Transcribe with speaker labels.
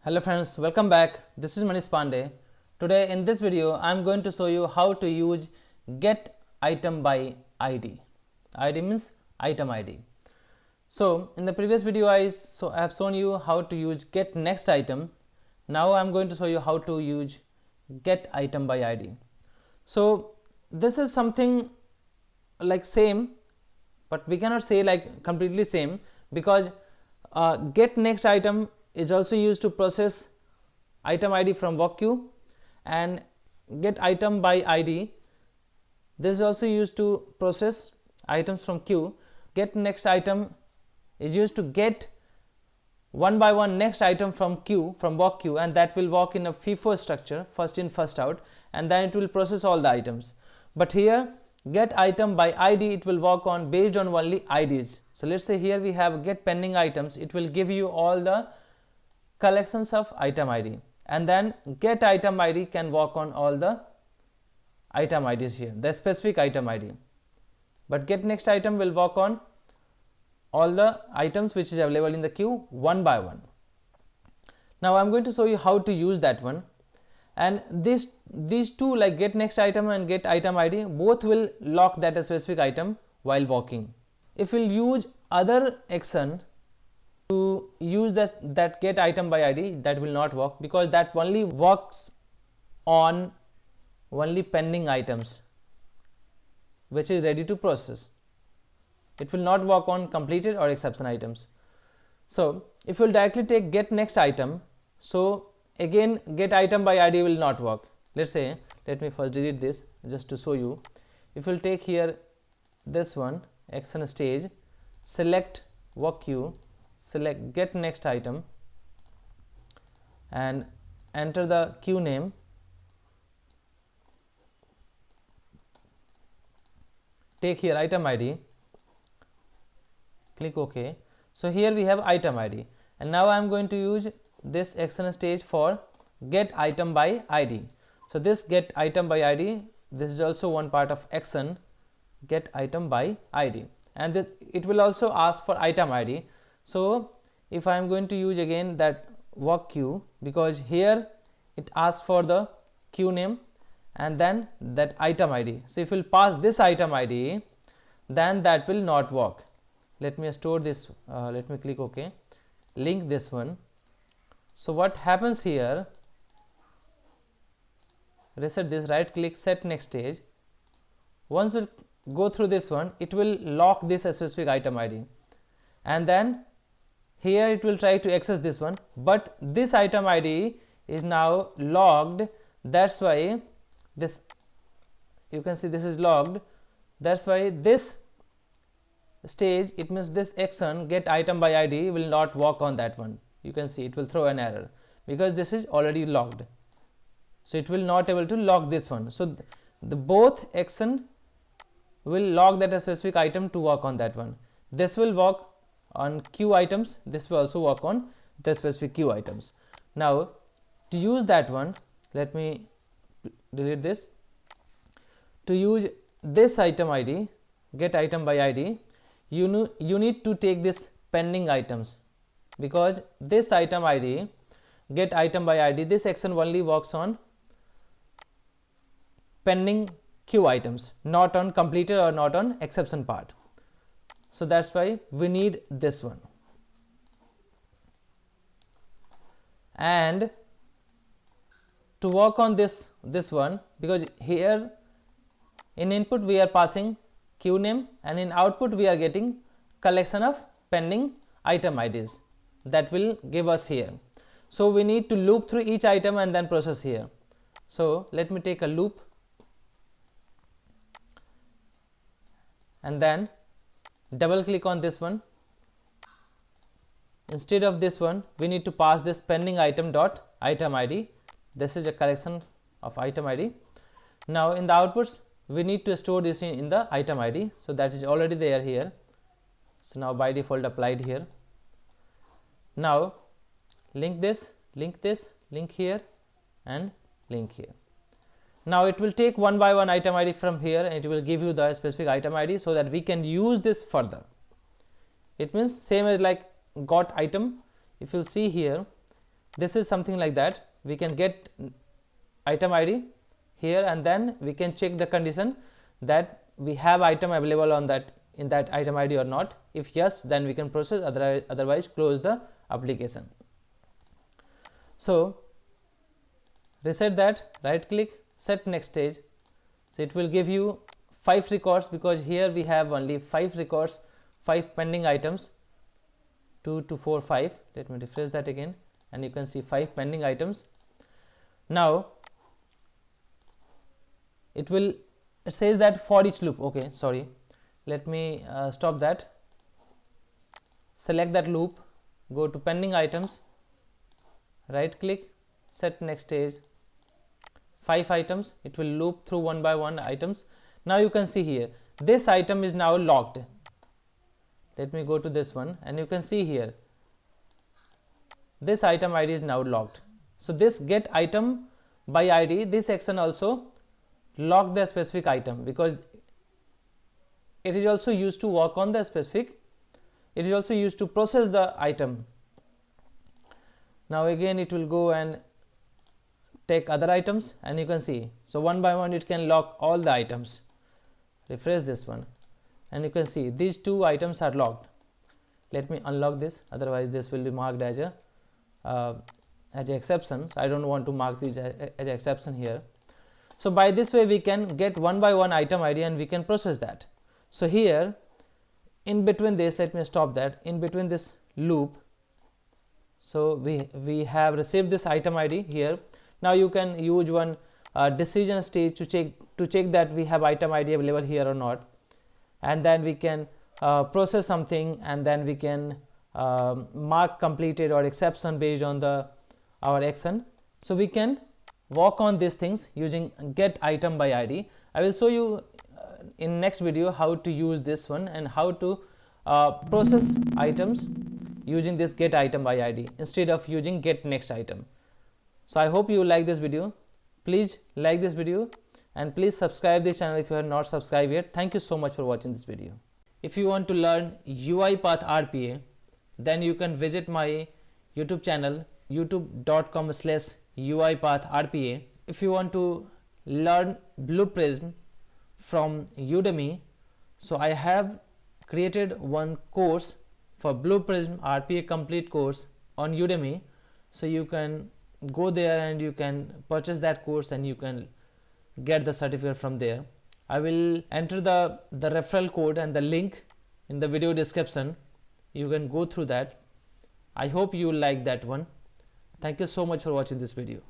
Speaker 1: Hello friends, welcome back. This is Manish Pandey. Today in this video I am going to show you how to use get item by ID. ID means item ID. So in the previous video I have shown you how to use get next item. Now I am going to show you how to use get item by ID. So this is something like same, but we cannot say like completely same because get next item is also used to process item ID from work queue, and get item by ID, this is also used to process items from queue. Get next item is used to get one by one next item from queue, from work queue, and that will work in a FIFO structure, first in first out, and then it will process all the items. But here get item by ID, it will work on based on only IDs. So let's say here we have get pending items, it will give you all the collections of item ID, and then get item ID can work on all the item IDs here, the specific item ID, but get next item will work on all the items which is available in the queue one by one. Now I am going to show you how to use that one, and these two, like get next item and get item ID, both will lock that specific item while working. If we will use other action to use that get item by ID, that will not work because that only works on only pending items which is ready to process. It will not work on completed or exception items. So if you will directly take get next item, so again get item by ID will not work. Let's say, let me first delete this just to show you. If you will take here this one, action stage, select work queue, select get next item and enter the queue name, take here item ID, click OK. So here we have item ID, and now I am going to use this action stage for get item by ID. So this get item by ID, this is also one part of action get item by ID, and it will also ask for item ID. So if I am going to use again that work queue, because here it asks for the queue name and then that item ID. So if you will pass this item ID, then that will not work. Let me store this, let me click OK, link this one. So what happens here, reset this, right click, set next stage. Once you go through this one, it will lock this specific item ID, and then here it will try to access this one, but this item ID is now logged. That's why this, you can see this is logged. That's why this stage, it means this action get item by ID will not work on that one. You can see it will throw an error because this is already logged. So it will not able to log this one. So the both action will log that specific item to work on that one. This will work on queue items, this will also work on the specific queue items. Now to use that one, let me delete this. To use this item ID, get item by ID, you need to take this pending items, because this item ID, get item by ID, this action only works on pending queue items, not on completed or not on exception part. So that's why we need this one. And to work on this one, because here in input we are passing queue name and in output we are getting collection of pending item IDs that will give us here. So we need to loop through each item and then process here. So let me take a loop and then double click on this one. Instead of this one, we need to pass this pending item dot item ID. This is a collection of item ID. Now in the outputs we need to store this in the item ID, so that is already there here. So now by default applied here. Now link this, link here and link here. Now it will take one by one item ID from here and it will give you the specific item ID so that we can use this further. It means same as like got item. If you see here, this is something like that. We can get item ID here, and then we can check the condition that we have item available on that in that item ID or not. If yes, then we can process, otherwise close the application. So reset that, right click, set next stage. So it will give you 5 records, because here we have only 5 records, 5 pending items, 2 to 4 5. Let me refresh that again, and you can see 5 pending items. Now it says that for each loop. Okay, sorry, let me stop that. Select that loop, go to pending items, right click, set next stage, 5 items. It will loop through one by one items. Now you can see here this item is now locked. Let me go to this one, and you can see here this item ID is now locked. So this get item by ID, this action also lock the specific item, because it is also used to work on the specific, it is also used to process the item. Now again it will go and take other items, and you can see, so one by one it can lock all the items. Refresh this one, and you can see these 2 items are locked. Let me unlock this, otherwise this will be marked as an exception. So I don't want to mark this as an exception here. So by this way we can get one by one item ID, and we can process that. So here in between this, let me stop that, in between this loop, so we have received this item ID here. Now you can use one decision stage to check that we have item ID available here or not, and then we can process something, and then we can mark completed or exception based on our action. So we can work on these things using get item by ID. I will show you in next video how to use this one, and how to process items using this get item by ID instead of using get next item. So I hope you like this video. Please like this video, and please subscribe this channel if you have not subscribed yet. Thank you so much for watching this video. If you want to learn UiPath RPA, then you can visit my YouTube channel, youtube.com/UiPathRPA. If you want to learn Blue Prism from Udemy, so I have created one course for Blue Prism RPA complete course on Udemy. So you can go there and you can purchase that course, and you can get the certificate from there. I will enter the referral code and the link in the video description. You can go through that. I hope you like that one. Thank you so much for watching this video.